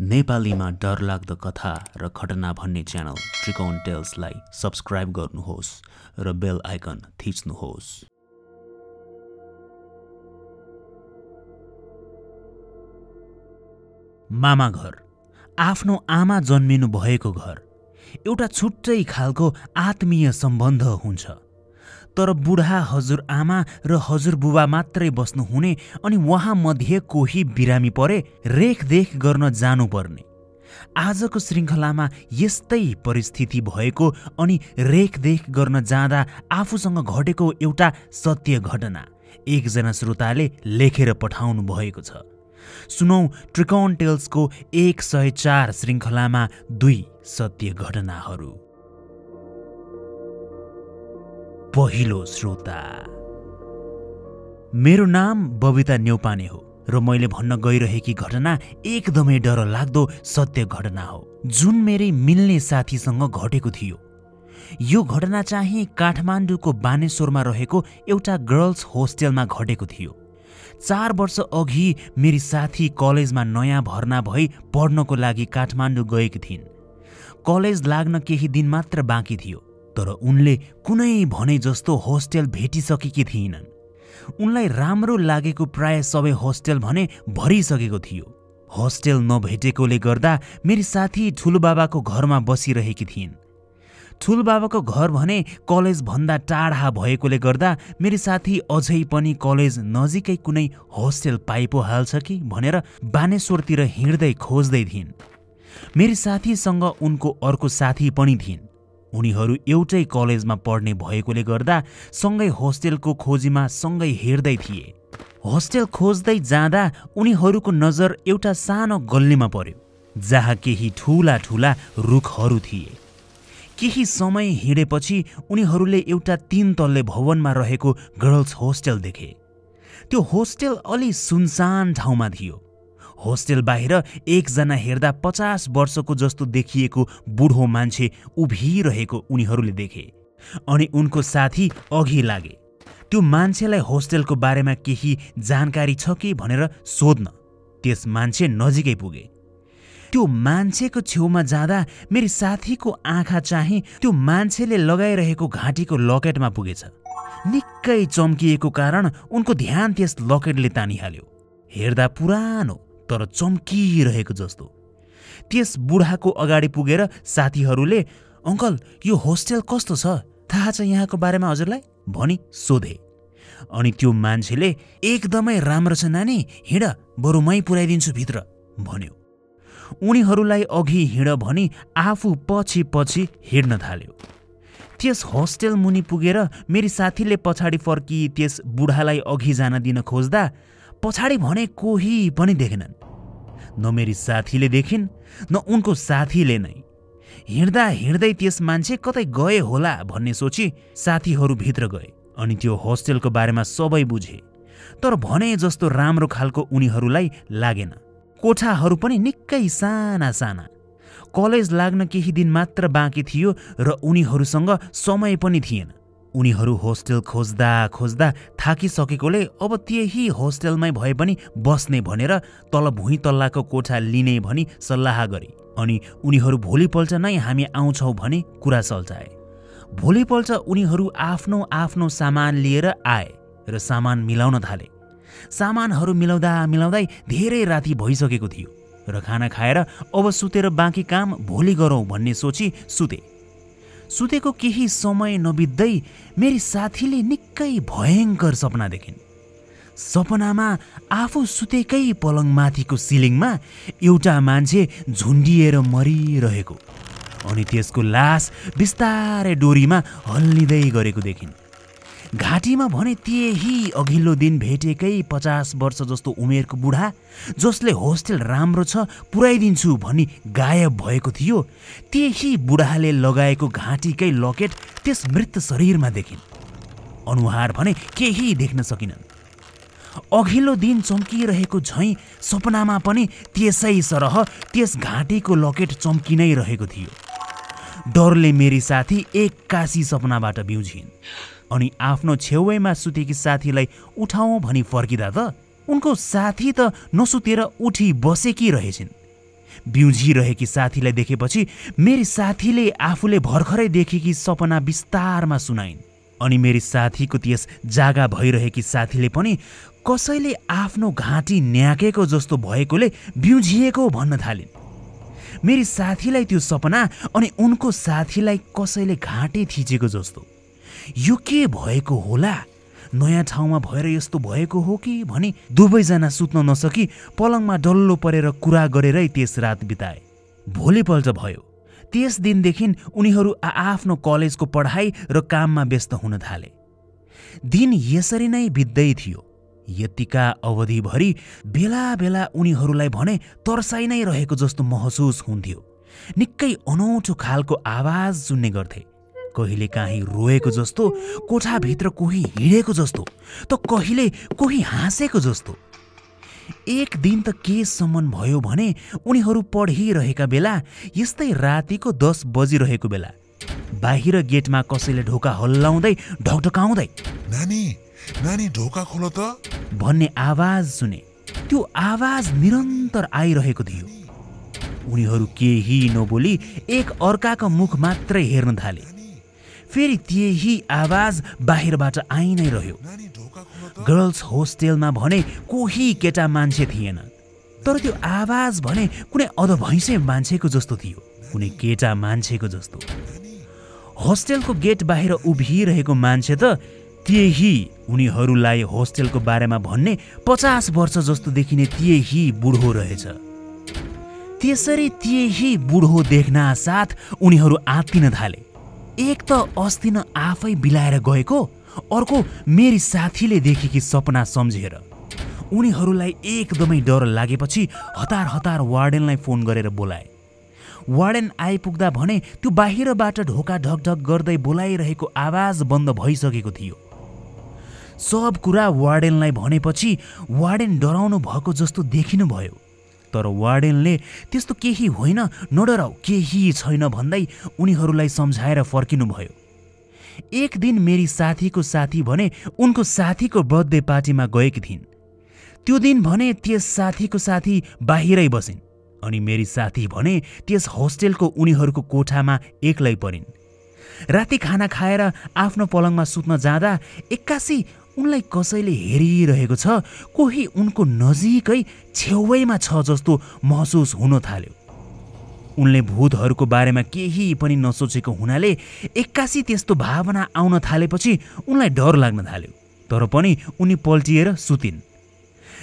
नेपालीमा डरलाग्दो कथा र घटना भन्ने च्यानल त्रिकोण टेल्सलाई सब्स्क्राइब गर्नुहोस् र बेल आइकन थिच्नुहोस्। मामा घर, आफ्नो आमा जन्मिनु भएको घर, एउटा छुट्टै खालको आत्मीय सम्बन्ध हुन्छ। तर बुढा हजुरआमा र हजुरबुबा मात्रै बस्नुहुने अनि वहाँ मध्ये कोही बिरामी परे रेखदेख गर्न जानुपर्ने। आजको श्रृङ्खलामा यस्तै परिस्थिति भएको अनि रेखदेख गर्न जाँदा आफूसँग घटेको एउटा सत्य घटना एकजना श्रोताले लेखेर पठाउनु भएको छ। सुनौ त्रिकोण टेल्सको 104 श्रृङ्खलामा 2 सत्य घटनाहरू। पहिलो श्रोता। मेरो नाम बबिता न्यौपाने हो र मैले भन्न गइरहेकी घटना एकदमै डरलाग्दो सत्य घटना हो, जुन मेरै मिल्ने साथीसँग घटेको थियो। यो घटना चाहिँ काठमाडौँको बानेश्वरमा रहेको एउटा गर्ल्स होस्टेलमा घटेको थियो। 4 वर्ष अघि मेरी साथी कलेजमा नयाँ भर्ना भई पढ्नको लागि काठमाडौँ गएकी थिइन्। कलेज लाग्न केही दिन मात्र बाँकी थियो, तर उनले कुनै भने जस्तो होस्टेल भेटिसकेकी थिइनन्। उनलाई राम्रो लागेको प्राय सबै होस्टेल भने भरिसकेको थियो। होस्टेल नभेटेकोले गर्दा मेरी साथी ठुलोबाबाको घरमा बसिरहेकी थिइन्। ठुलोबाबाको घर भने कलेजभन्दा टाढा भएकोले गर्दा मेरी साथी अझै पनि कलेज नजिकै कुनै होस्टेल पाइ पो हाल्छ कि भनेर बानेश्वरतिर हिँड्दै खोज्दै थिइन्। मेरी साथीसँग उनको अर्को साथी पनि थिइन्। उनीहरू एउटै कलेजमा पढ्ने भएकोले गर्दा सँगै होस्टेलको खोजीमा सँगै हिँड्दै थिए। होस्टेल खोज्दै जाँदा उनीहरूको नजर एउटा सानो गल्लीमा पर्यो, जहाँ केही ठूला ठूला रुखहरू थिए। केही समय हिँडेपछि उनीहरूले एउटा 3 तल्ले भवनमा रहेको गर्ल्स होस्टेल देखे। त्यो होस्टेल अलि सुनसान ठाउँमा थियो। होस्टेल बाहिर एकजना हेर्दा 50 वर्षको जस्तो देखिएको बुढो मान्छे उभिरहेको उनीहरूले देखे अनि उनको साथी अघि लागे त्यो मान्छेलाई होस्टेलको बारेमा केही जानकारी छ कि भनेर सोध्न। त्यस मान्छे नजिकै पुगे। त्यो मान्छेको छेउमा जाँदा मेरी साथीको आँखा चाहिँ त्यो मान्छेले लगाइरहेको घाँटीको लकेटमा पुगेछ। निकै चम्किएको कारण उनको ध्यान त्यस लकेटले तानिहाल्यो। हेर्दा पुरानो तर चम्किरहेको जस्तो। त्यस बुढाको अगाडि पुगेर साथीहरूले "अङ्कल, यो होस्टेल कस्तो छ? थाहा छ यहाँको बारेमा हजुरलाई?" भनी सोधे। अनि त्यो मान्छेले "एकदमै राम्रो छ नानी, हिँड, बरु मै पुर्याइदिन्छु भित्र" भन्यो। उनीहरूलाई अघि हिँड भनी आफू पछि पछि हिँड्न थाल्यो। त्यस होस्टेल मुनि पुगेर मेरी साथीले पछाडि फर्की त्यस बुढालाई अघि जान दिन खोज्दा पछाडि भने कोही पनि देखेनन्। न मेरी साथीले देखिन् न उनको साथीले नै। हिँड्दा हिँड्दै त्यस मान्छे कतै गए होला भन्ने सोची साथीहरू भित्र गए अनि त्यो होस्टेलको बारेमा सबै बुझे। तर भने जस्तो राम्रो खालको उनीहरूलाई लागेन। कोठाहरू पनि निकै साना साना। कलेज लाग्न केही दिन मात्र बाँकी थियो र उनीहरूसँग समय पनि थिएन। उनीहरू होस्टेल खोज्दा खोज्दा थाकिसकेकोले अब त्यही होस्टेलमै भए पनि बस्ने भनेर तल भुइँ तल्लाको कोठा लिने भनी सल्लाह गरे अनि उनीहरू भोलिपल्ट नै हामी आउँछौँ भनी कुरा सल्झाए। भोलिपल्ट उनीहरू आफ्नो आफ्नो सामान लिएर आए र सामान मिलाउन थाले। सामानहरू मिलाउँदा मिलाउँदै धेरै राति भइसकेको थियो र खाना खाएर अब सुतेर बाँकी काम भोलि गरौँ भन्ने सोची सुते। सुतेको केही समय नबित्दै मेरी साथीले निकै भयङ्कर सपना देखिन्। सपनामा आफू सुतेकै पलङमाथिको सिलिङमा एउटा मान्छे झुन्डिएर मरिरहेको अनि त्यसको लास बिस्तारै डोरीमा हल्लिँदै गरेको देखिन्। घाँटीमा भने त्यही अघिल्लो दिन भेटेकै 50 वर्ष जस्तो उमेरको बुढा, जसले होस्टेल राम्रो छ पुर्याइदिन्छु भनी गायब भएको थियो, त्यही बुढाले लगाएको घाँटीकै लकेट त्यस मृत शरीरमा देखिन्। अनुहार भने केही देख्न सकिनन्। अघिल्लो दिन चम्किरहेको झैँ सपनामा पनि त्यसै सरह त्यस घाँटीको लकेट चम्किनै रहेको थियो। डरले मेरी साथी एक्कासी सपनाबाट बिउजिन् अनि आफ्नो छेउैमा सुतेकी साथीलाई उठाउँ भनी फर्किँदा त उनको साथी त नसुतेर उठी बसेकी रहेछिन्। बिउझिरहेकी साथीलाई देखेपछि मेरी साथीले आफूले भर्खरै देखेकी सपना विस्तारमा सुनाइन्। अनि मेरी साथीको त्यस जागा भइरहेकी साथीले पनि कसैले आफ्नो घाँटी न्याकेको जस्तो भएकोले बिउझिएको भन्न थालिन्। मेरी साथीलाई त्यो सपना अनि उनको साथीलाई कसैले घाँटी थिचेको जस्तो। यो के भएको होला? नयाँ ठाउँमा भएर यस्तो भएको हो कि भनी दुवैजना सुत्न नसकी पलङमा डल्लो परेर कुरा गरेरै त्यस रात बिताए। भोलिपल्ट भयो। त्यस दिनदेखि उनीहरू आफ्नो कलेजको पढाइ र काममा व्यस्त हुन थाले। दिन यसरी नै बित्दै थियो। यतिका अवधिभरि बेला बेला उनीहरूलाई भने तर्साइ नै रहेको जस्तो महसुस हुन्थ्यो। निकै अनौठो खालको आवाज सुन्ने गर्थे। कहिले काहीँ रोएको जस्तो, कोठाभित्र कोही हिँडेको जस्तो, त कहिले कोही हाँसेको जस्तो। एक दिन त केसम्म भयो भने उनीहरू पढिरहेका बेला यस्तै रातिको 10 बजिरहेको बेला बाहिर गेटमा कसैले ढोका हल्लाउँदै ढकढकाउँदै नानी ढोका खोल त भन्ने आवाज सुने। त्यो आवाज निरन्तर आइरहेको थियो। उनीहरू केही नबोली एक अर्काको मुख मात्रै हेर्न थाले। फेरि त्यही आवाज बाहिरबाट आइ नै रह्यो। गर्ल्स होस्टेलमा भने कोही केटा मान्छे थिएन, तर त्यो आवाज भने कुनै अधभैँसे मान्छेको जस्तो थियो, कुनै केटा मान्छेको जस्तो। होस्टेलको गेट बाहिर उभिरहेको मान्छे त त्यही उनीहरूलाई होस्टेलको बारेमा भन्ने 50 वर्ष जस्तो देखिने त्यही बुढो रहेछ। त्यसरी त्यही बुढो देख्न साथ उनीहरू आत्तिन थाले। एक त अस्ति न आफै बिलाएर गएको, अर्को मेरी साथीले देखेकी सपना सम्झेर। उनीहरूलाई एकदमै डर लागेपछि हतार हतार वार्डेनलाई फोन गरेर बोलाए। वार्डेन आइपुग्दा भने त्यो बाहिरबाट ढोका ढकढक गर्दै बोलाइरहेको आवाज बन्द भइसकेको थियो। सब कुरा वार्डेनलाई भनेपछि वार्डेन डराउनु भएको जस्तो देखिनु भयो। तर वार्डेनले त्यस्तो केही होइन, नडराऊ, केही छैन भन्दै उनीहरूलाई सम्झाएर फर्किनु भयो। एक दिन मेरी साथीको साथी भने उनको साथीको बर्थडे पार्टीमा गएकी थिइन्। त्यो दिन भने त्यस साथीको साथी बाहिरै बसिन् अनि मेरी साथी भने त्यस होस्टेलको उनीहरूको कोठामा एक्लै परिन्। राति खाना खाएर आफ्नो पलङमा सुत्न जाँदा एक्कासी उनलाई कसैले हेरिरहेको छ, कोही उनको नजिकै छेउैमा छ जस्तो महसुस हुन थाल्यो। उनले भूतहरूको बारेमा केही पनि नसोचेको हुनाले एक्कासी त्यस्तो भावना आउन थालेपछि उनलाई डर लाग्न थाल्यो। तर पनि उनी पल्टिएर सुतिन्।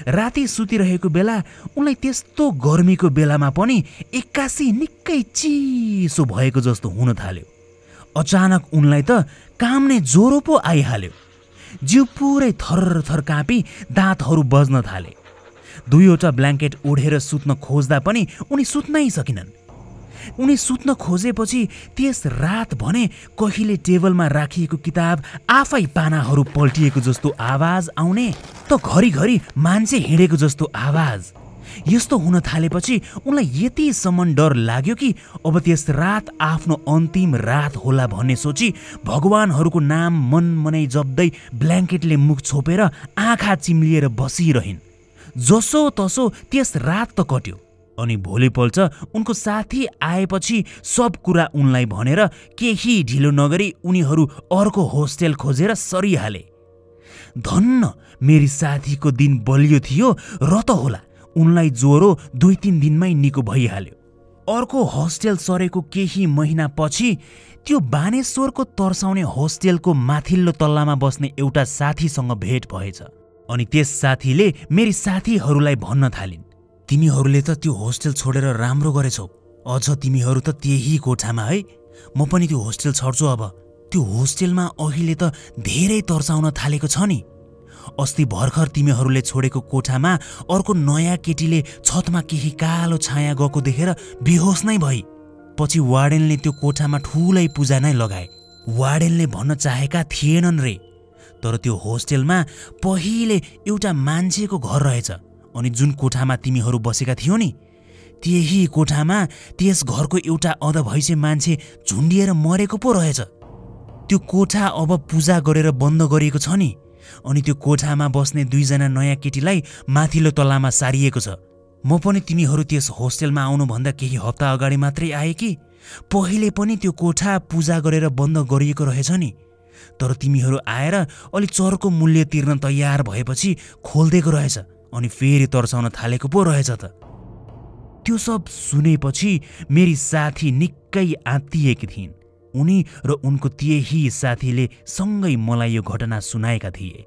राति सुतिरहेको बेला उनलाई त्यस्तो गर्मीको बेलामा पनि एक्कासी निकै चिसो भएको जस्तो हुन थाल्यो। अचानक उनलाई त काम्ने ज्वरो पो आइहाल्यो। जिउ पुरै थरथर काँपी दाँतहरू बज्न थाले। 2वटा ब्ल्याङ्केट ओढेर सुत्न खोज्दा पनि उनी सुत्नै सकिनन्। उनी सुत्न खोजेपछि त्यस रात भने कहिले टेबलमा राखिएको किताब आफै पानाहरू पल्टिएको जस्तो आवाज आउने, त घरिघरि मान्छे हिँडेको जस्तो आवाज। यस्तो हुन थालेपछि उनलाई यतिसम्म डर लाग्यो कि अब त्यस रात आफ्नो अन्तिम रात होला भन्ने सोची भगवानहरूको नाम मनमनै जप्दै ब्ल्याङ्केटले मुख छोपेर आँखा चिम्लिएर बसिरहिन्। जसो तसो त्यस रात त कट्यो। अनि भोलिपल्ट उनको साथी आएपछि सब कुरा उनलाई भनेर केही ढिलो नगरी उनीहरू अर्को होस्टेल खोजेर सरिहाले। धन्न मेरी साथीको दिन बलियो थियो र त होला उनलाई ज्वरो 2-3 दिनमै निको भइहाल्यो। अर्को होस्टेल सरेको केही महिना पछि त्यो बानेश्वरको तर्साउने होस्टेलको माथिल्लो तल्लामा बस्ने एउटा साथीसँग भेट भएछ। अनि त्यस साथीले मेरी साथीहरूलाई भन्न थालिन्, तिमीहरूले त त्यो होस्टेल छोडेर राम्रो गरेछौ, अझ तिमीहरू त त्यही कोठामा है, म पनि त्यो होस्टेल छोड्छु। अब त्यो होस्टेलमा अहिले त धेरै तर्साउन थालेको छ नि। अस्ति भर्खर तिमीहरूले छोडेको कोठामा अर्को नयाँ केटीले छतमा केही कालो छाया गएको देखेर बेहोस नै भई। पछि वार्डेनले त्यो कोठामा ठुलै पूजा नै लगाए। वार्डेनले भन्न चाहेका थिएनन् रे, तर त्यो होस्टेलमा पहिले एउटा मान्छेको घर रहेछ। अनि जुन कोठामा तिमीहरू बसेका थियौ नि, त्यही कोठामा त्यस घरको एउटा अधभैँसे मान्छे झुन्डिएर मरेको पो रहेछ। त्यो कोठा अब पूजा गरेर बन्द गरिएको छ नि। अनि त्यो कोठामा बस्ने 2जना नयाँ केटीलाई माथिल्लो तल्लामा सारिएको छ। म पनि तिमीहरू त्यस होस्टेलमा आउनुभन्दा केही हप्ता अगाडि मात्रै आए कि पहिले पनि त्यो कोठा पूजा गरेर बन्द गरिएको रहेछ नि। तर तिमीहरू आएर अलि चर्को मूल्य तिर्न तयार भएपछि खोलिदिएको रहेछ अनि फेरि तर्साउन थालेको पो रहेछ त। त्यो सब सुनेपछि मेरी साथी निकै आत्तिएकी थिइन्। उनी र उनको त्यही साथीले सँगै मलाई यो घटना सुनाएका थिए।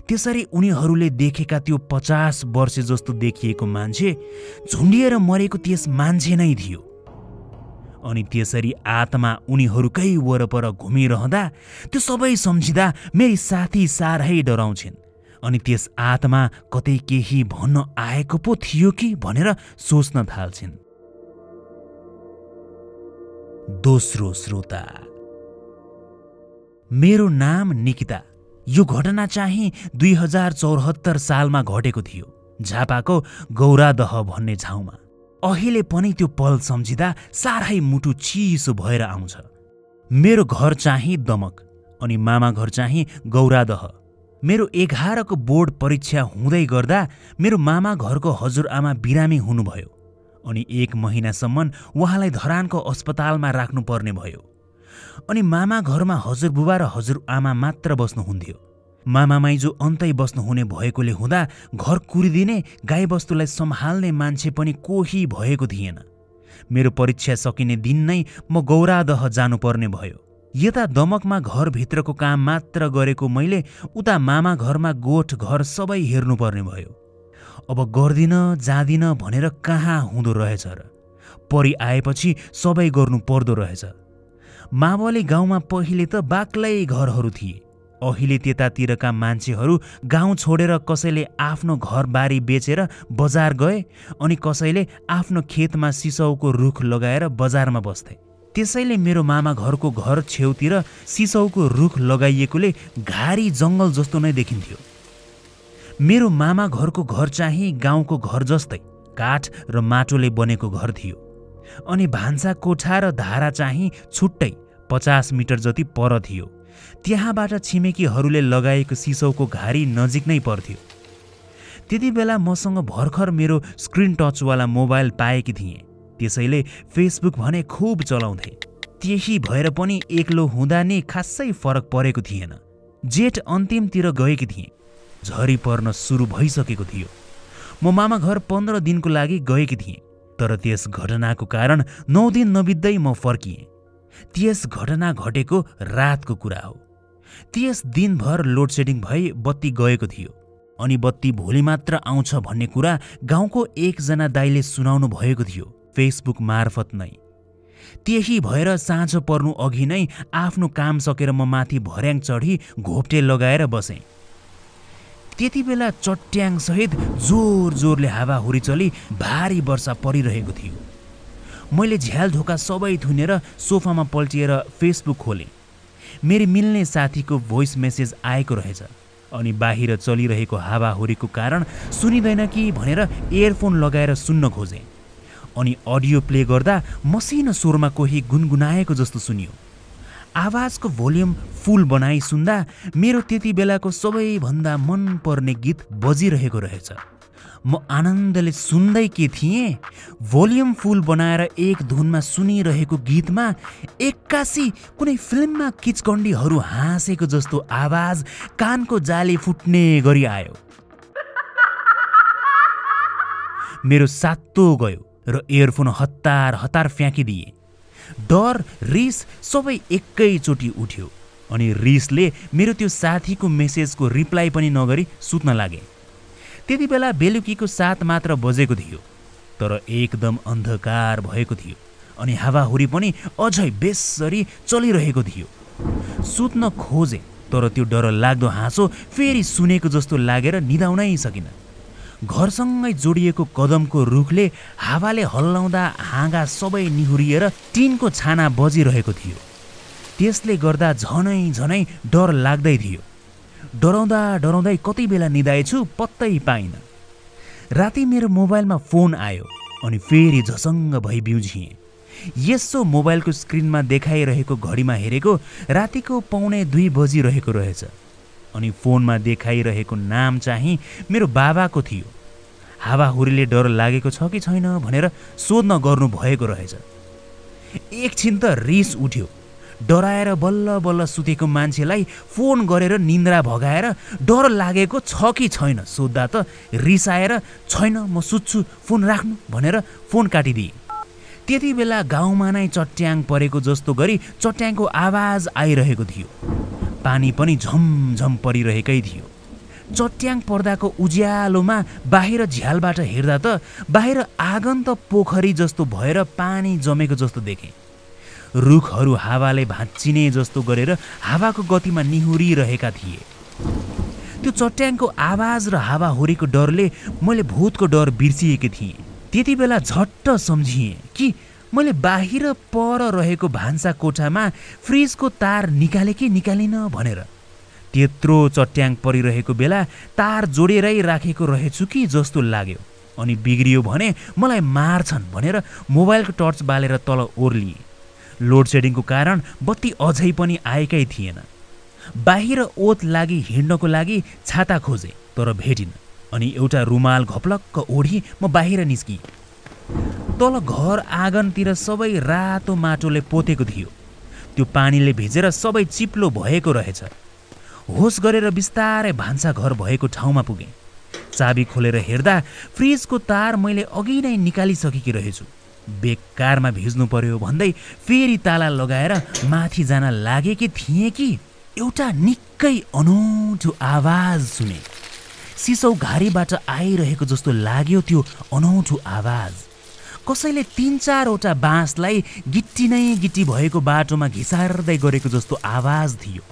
त्यसरी उनीहरूले देखेका त्यो 50 वर्ष जस्तो देखिएको मान्छे झुन्डिएर मरेको त्यस मान्छे नै थियो। अनि त्यसरी आत्मा उनीहरूकै वरपर घुमिरहँदा त्यो सबै सम्झिँदा मेरी साथी साह्रै डराउँछिन्। अनि त्यस आत्मा कतै केही भन्न आएको पो थियो कि भनेर सोच्न थाल्छिन्। दोस्रो श्रोता। मेरो नाम निकिता। यो घटना चाहिँ 2074 सालमा घटेको थियो, झापाको गौरादह भन्ने ठाउँमा। अहिले पनि त्यो पल सम्झिँदा साह्रै मुटु चिसो भएर आउँछ। मेरो घर चाहिँ दमक अनि मामा घर चाहिँ गौरादह। मेरो 11 को बोर्ड परीक्षा हुँदै गर्दा मेरो मामा घरको हजुरआमा बिरामी हुनुभयो अनि 1 महिनासम्म उहाँलाई धरानको अस्पतालमा राख्नुपर्ने भयो। अनि मामा घरमा हजुरबुबा र हजुरआमा मात्र बस्नुहुन्थ्यो। मामा माइजू अन्तै बस्नुहुने भएकोले हुँदा घर कुरिदिने गाईबस्तुलाई सम्हाल्ने मान्छे पनि कोही भएको थिएन। मेरो परीक्षा सकिने दिन नै म गौरादह जानुपर्ने भयो। यता दमकमा घरभित्रको काम मात्र गरेको मैले उता मामा घरमा गोठ घर सबै हेर्नुपर्ने भयो। अब गर्दिन जाँदिन भनेर कहाँ हुँदो रहेछ र। परि आएपछि सबै गर्नु पर्दो रहेछ। मावली गाउँमा पहिले त बाक्लै घरहरू थिए। अहिले त्यतातिरका मान्छेहरू गाउँ छोडेर कसैले आफ्नो घरबारी बेचेर बजार गए अनि कसैले आफ्नो खेतमा सिसौको रुख लगाएर बजारमा बस्थे। त्यसैले मेरो मामा घरको घर छेउतिर सिसौको रुख लगाइएकोले घारी जङ्गल जस्तो नै देखिन्थ्यो। मेरो मामा घरको घर चाहिँ गाउँको घर जस्तै काठ र माटोले बनेको घर थियो। अनि भान्सा कोठा र धारा चाहिँ छुट्टै 50 मिटर जति पर थियो। त्यहाँबाट छिमेकीहरूले लगाएको सिसौको घारी नजिक नै पर्थ्यो। त्यति बेला मसँग भर्खर मेरो स्क्रिन टचवाला मोबाइल पाएकी थिएँ। त्यसैले फेसबुक भने खुब चलाउँथे। त्यही भएर पनि एक्लो हुँदा नि खासै फरक परेको थिएन। जेठ अन्तिमतिर गएकी थिएँ। झरी पर्न सुरु भइसकेको थियो। म मामा घर 15 दिनको लागि गएकी थिएँ। तर त्यस घटनाको कारण 9 दिन नबित्दै म फर्किएँ। त्यस घटना घटेको रातको कुरा हो। त्यस दिनभर लोडसेडिङ भई बत्ती गएको थियो अनि बत्ती भोलि मात्र आउँछ भन्ने कुरा गाउँको एकजना दाइले सुनाउनु भएको थियो फेसबुक मार्फत नै। त्यही भएर साँझ पर्नु अघि नै आफ्नो काम सकेर म माथि भर्याङ चढी घोप्टे लगाएर बसेँ। त्यति बेला चट्याङ सहित जोर जोरले हावाहुरी चली भारी वर्षा परिरहेको थियो। मैले झ्याल ढोका सबै थुनेर सोफामा पल्टिएर फेसबुक खोलेँ। मेरी मिल्ने साथीको भोइस मेसेज आएको रहेछ अनि बाहिर चलिरहेको हावाहुरीको कारण सुनिँदैन कि भनेर इयरफोन लगाएर सुन्न खोजेँ। अनि अडियो प्ले गर्दा मसिनो स्वरमा कोही गुनगुनाएको जस्तो सुनियो। आवाजको भोल्युम फुल बनाई सुन्दा मेरो त्यति बेलाको सबैभन्दा मनपर्ने गीत बजिरहेको रहेछ। म आनन्दले सुन्दै के थिएँ, भोल्युम फुल बनाएर एक धुनमा सुनिरहेको गीतमा एक्कासी कुनै फिल्ममा किचकण्डीहरू हाँसेको जस्तो आवाज कानको जाली फुट्ने गरी आयो। मेरो सातो गयो र इयरफोन हतार हतार फ्याँकिदिए। डर रिस सबै एकैचोटि उठ्यो अनि रिसले मेरो त्यो साथीको मेसेजको रिप्लाई पनि नगरी सुत्न लागे। त्यति बेला बेलुकीको 7 मात्र बजेको थियो तर एकदम अन्धकार भएको थियो अनि हावाहुरी पनि अझै बेसरी चलिरहेको थियो। सुत्न खोजे तर त्यो डर लाग्दो हाँसो फेरि सुनेको जस्तो लागेर निदाउनै सकिन। घरसँगै जोडिएको कदमको रुखले हावाले हल्लाउँदा हाँगा सबै निहुरिएर टिनको छाना बजिरहेको थियो। त्यसले गर्दा झनै झनै डर लाग्दै थियो। डराउँदा डराउँदै कति बेला निदाएछु पत्तै पाइन। राति मेरो मोबाइलमा फोन आयो अनि फेरि झसङ्ग भई बिउझिएँ। यसो मोबाइलको स्क्रिनमा देखाइरहेको घडीमा हेरेको रातिको 1:45 बजिरहेको रहेछ अनि फोनमा देखाइरहेको नाम चाहिँ मेरो बाबाको थियो। हावाहुरीले डर लागेको छ कि छैन भनेर सोध्न गर्नु भएको रहेछ। एकछिन त रिस उठ्यो। डराएर बल्ल बल्ल सुतेको मान्छेलाई फोन गरेर निन्द्रा भगाएर डर लागेको छ कि छैन सोद्धा त रिसाएर छैन म सुत्छु फोन राख्नु भनेर फोन काटिदिए। त्यति बेला गाउँमा नै चट्याङ परेको जस्तो गरी चट्याङको आवाज आइरहेको थियो। पानी पनि झमझम परिरहेकै थियो। चट्याङ पर्दाको उज्यालोमा बाहिर झ्यालबाट हेर्दा त बाहिर आँगन त पोखरी जस्तो भएर पानी जमेको जस्तो देखेँ। रुखहरू हावाले भाँचिने जस्तो गरेर हावाको गतिमा निहुरिरहेका थिए। त्यो चट्याङको आवाज र हावाहुरीको डरले मैले भूतको डर बिर्सिएकी थिएँ। त्यति बेला झट्ट सम्झिएँ कि मैले बाहिर पर रहेको भान्सा कोठामा फ्रिजको तार निकाले कि निकालिन भनेर। त्यत्रो चट्याङ परिरहेको बेला तार जोडेरै राखेको रहेछु कि जस्तो लाग्यो। अनि बिग्रियो भने मलाई मार्छन् भनेर मोबाइलको टर्च बालेर तल ओर्लिएँ। लोड सेडिङको कारण बत्ती अझै पनि आएकै थिएन। बाहिर ओत लागि हिँड्नको लागि छाता खोजेँ तर भेटिन। अनि एउटा रुमाल घप्लक्क ओढी म बाहिर निस्किएँ। तल घर आँगनतिर सबै रातो माटोले पोतेको थियो। त्यो पानीले भिजेर सबै चिप्लो भएको रहेछ। होस गरेर बिस्तारै भान्सा घर भएको ठाउँमा पुगेँ। चाबी खोलेर हेर्दा फ्रिजको तार मैले अघि नै निकालिसकेकी रहेछु। बेकारमा भिज्नु पर्यो भन्दै फेरि ताला लगाएर माथि जान लागेकी थिएँ कि एउटा निकै अनौठो आवाज सुने। सिसौ घारीबाट आइरहेको जस्तो लाग्यो त्यो अनौठो आवाज। कसैले 3-4वटा बाँसलाई गिट्टी नै गिट्टी भएको बाटोमा घिसार्दै गरेको जस्तो आवाज थियो।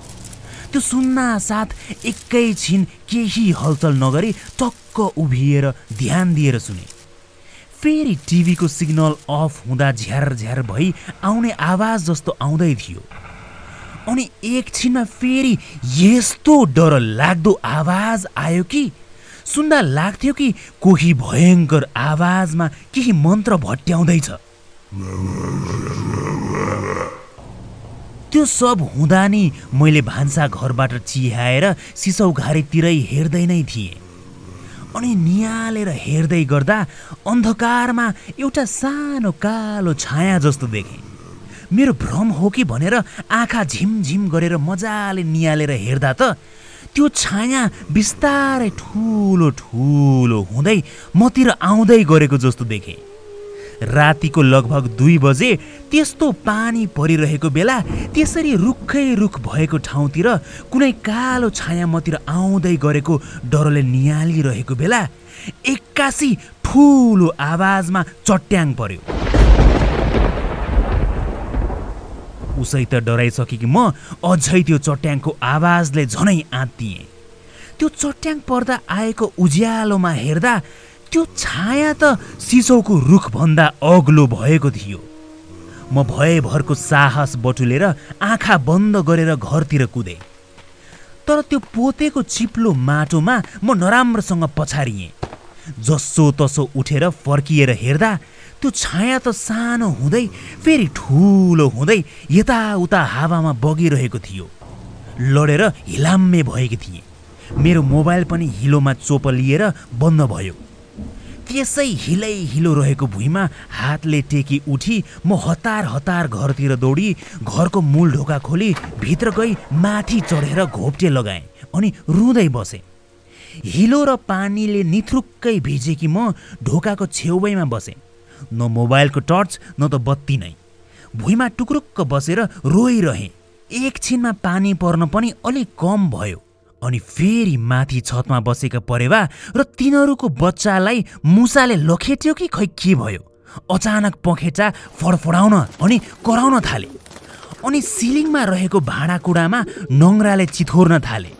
त्यो सुन्ना साथ एकैछिन केही हलचल नगरी टक्क उभिएर ध्यान दिएर सुने। फेरि टिभीको सिग्नल अफ हुँदा झ्यार झ्यार भई आउने आवाज जस्तो आउँदै थियो। अनि एकछिनमा फेरि यस्तो डर लाग्दो आवाज आयो कि सुन्दा लाग्थ्यो कि कोही भयङ्कर आवाजमा केही मन्त्र भट्याउँदैछ। त्यो सब हुँदा नि मैले भान्सा घरबाट चिहाएर सिसौ घारीतिरै हेर्दै नै थिएँ। अनि नियालेर हेर्दै गर्दा अन्धकारमा एउटा सानो कालो छाया जस्तो देखेँ। मेरो भ्रम हो कि भनेर आँखा झिमझिम गरेर मजाले नियालेर हेर्दा त त्यो छाया बिस्तारै ठुलो ठुलो हुँदै मतिर आउँदै गरेको जस्तो देखेँ। रातिको लगभग 2 बजे त्यस्तो पानी परिरहेको बेला त्यसरी रुखै रुख भएको ठाउँतिर कुनै कालो छाया मतिर आउँदै गरेको डरले नियालिरहेको बेला एक्कासी ठुलो आवाजमा चट्याङ पर्यो। उसै त डराइसकेकी म अझै त्यो चट्याङको आवाजले झनै आत्तिएँ। त्यो चट्याङ पर्दा आएको उज्यालोमा हेर्दा त्यो छाया त सिसौको रुखभन्दा अग्लो भएको थियो। म भयभरको साहस बटुलेर आँखा बन्द गरेर घरतिर कुदेँ। तर त्यो पोतेको चिप्लो माटोमा म नराम्रोसँग पछारिएँ। जसो तसो उठेर फर्किएर हेर्दा त्यो छाया त सानो हुँदै फेरि ठुलो हुँदै यताउता हावामा बगिरहेको थियो। लडेर हिलाम्मे भएकी थिएँ। मेरो मोबाइल पनि हिलोमा चोपलिएर बन्द भयो। त्यसै हिलै हिलो रहेको भुइँमा हातले टेकी उठी म हतार हतार घरतिर दौडी घरको मूल ढोका खोली भित्र गई माथि चढेर घोप्टे लगाएँ अनि रुँदै बसेँ। हिलो र पानीले निथुक्कै भिजेकी म ढोकाको छेउमा बसेँ। न मोबाइलको टर्च न त बत्ती नै। भुइँमा टुक्रुक्क बसेर रोइरहेँ। एकछिनमा पानी पर्न पनि अलिक कम भयो। अनि फेरि माथि छतमा बसेका परेवा र तिनीहरूको बच्चालाई मुसाले लखेट्यो कि खै के भयो। अचानक पखेटा फडफडाउन अनि कराउन थाले। अनि सिलिङमा रहेको भाँडाकुँडामा नङ्ग्राले चिथोर्न थाले।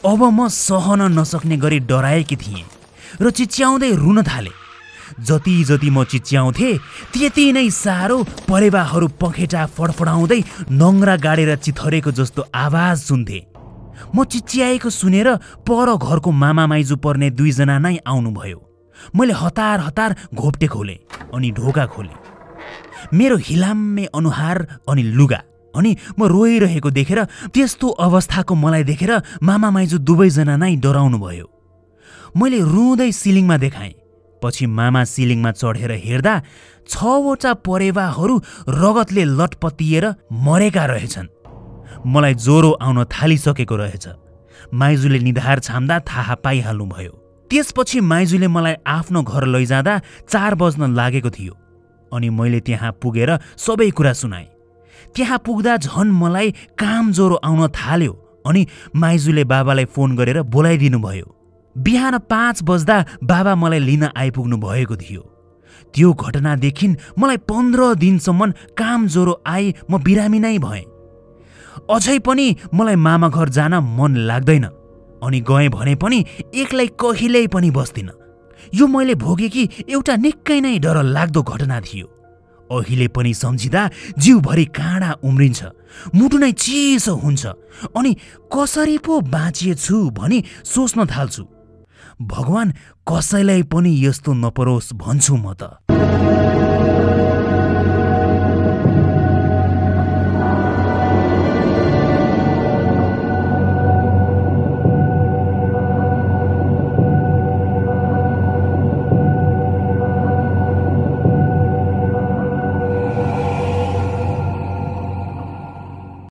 अब म सहन नसक्ने गरी डराएकी थिएँ र चिच्याउँदै रुन थाले। जति जति म चिच्याउँथेँ त्यति नै साह्रो परेवाहरू पखेटा फडफडाउँदै नङ्ग्रा गाडेर चिथरेको जस्तो आवाज सुन्थे। म चिच्याएको सुनेर पर घरको मामा माइजू पर्ने 2 जना नै आउनुभयो। मैले हतार हतार घोप्टे खोलेँ अनि ढोका खोलेँ। मेरो हिलाम्मे अनुहार अनि लुगा अनि म रोइरहेको देखेर त्यस्तो अवस्थाको मलाई देखेर मामा माइजू दुवैजना नै डराउनु भयो। मैले रुँदै सिलिङमा देखाएँ। पछि मामा सिलिङमा चढेर हेर्दा 6वटा परेवाहरू रगतले लटपतिएर मरेका रहेछन्। मलाई ज्वरो आउन थालिसकेको रहेछ। माइजूले निधार छाम्दा थाहा पाइहाल्नुभयो। त्यसपछि माइजूले मलाई आफ्नो घर लैजाँदा 4 बज्न लागेको थियो अनि मैले त्यहाँ पुगेर सबै कुरा सुनाएँ। त्यहाँ पुग्दा झन् मलाई काम ज्वरो आउन थाल्यो अनि माइजूले बाबालाई फोन गरेर बोलाइदिनु भयो। बिहान 5 बज्दा बाबा मलाई लिन आइपुग्नु भएको थियो। त्यो घटनादेखि मलाई 15 दिनसम्म काम ज्वरो आए म बिरामी नै भएँ। अझै पनि मलाई मामा घर जान मन लाग्दैन अनि गएँ भने पनि एक्लै कहिल्यै पनि बस्दिन। यो मैले भोगेकी एउटा निकै नै डर लाग्दो घटना थियो। अहिले पनि सम्झिँदा जिउभरि काँडा उम्रिन्छ, मुटु नै चिसो हुन्छ अनि कसरी पो बाँचिएछु भनी सोच्न थाल्छु। भगवान कसैलाई पनि यस्तो नपरोस् भन्छु म त।